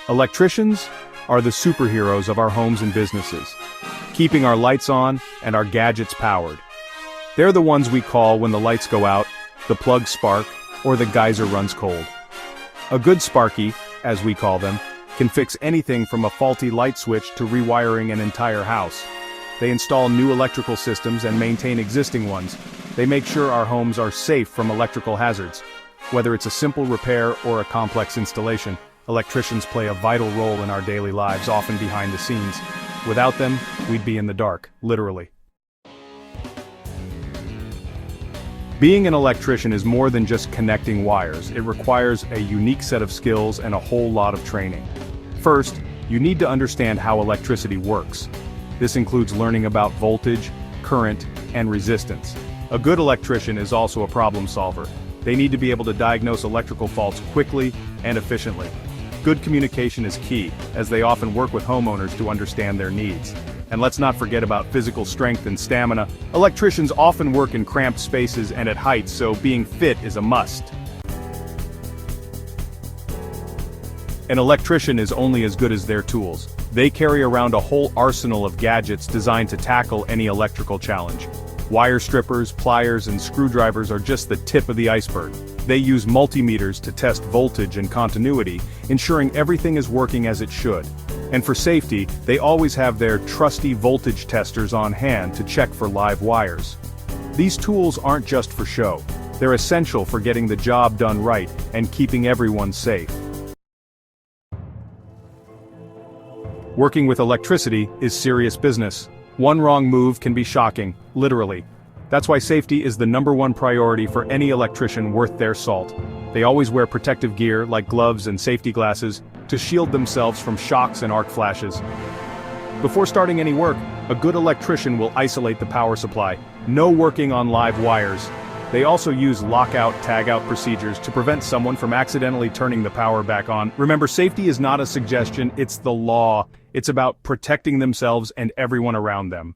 Electricians are the superheroes of our homes and businesses, keeping our lights on and our gadgets powered. They're the ones we call when the lights go out, the plugs spark, or the geyser runs cold. A good Sparky, as we call them, can fix anything from a faulty light switch to rewiring an entire house. They install new electrical systems and maintain existing ones. They make sure our homes are safe from electrical hazards. Whether it's a simple repair or a complex installation, electricians play a vital role in our daily lives, often behind the scenes. Without them, we'd be in the dark, literally. Being an electrician is more than just connecting wires. It requires a unique set of skills and a whole lot of training. First, you need to understand how electricity works. This includes learning about voltage, current, and resistance. A good electrician is also a problem solver. They need to be able to diagnose electrical faults quickly and efficiently. Good communication is key, as they often work with homeowners to understand their needs. And let's not forget about physical strength and stamina. Electricians often work in cramped spaces and at heights, so being fit is a must. An electrician is only as good as their tools. They carry around a whole arsenal of gadgets designed to tackle any electrical challenge. Wire strippers, pliers, and screwdrivers are just the tip of the iceberg. They use multimeters to test voltage and continuity, ensuring everything is working as it should. And for safety, they always have their trusty voltage testers on hand to check for live wires. These tools aren't just for show. They're essential for getting the job done right and keeping everyone safe. Working with electricity is serious business. One wrong move can be shocking, literally. That's why safety is the #1 priority for any electrician worth their salt. They always wear protective gear, like gloves and safety glasses, to shield themselves from shocks and arc flashes. Before starting any work, a good electrician will isolate the power supply. No working on live wires. They also use lockout-tagout procedures to prevent someone from accidentally turning the power back on. Remember, safety is not a suggestion, it's the law. It's about protecting themselves and everyone around them.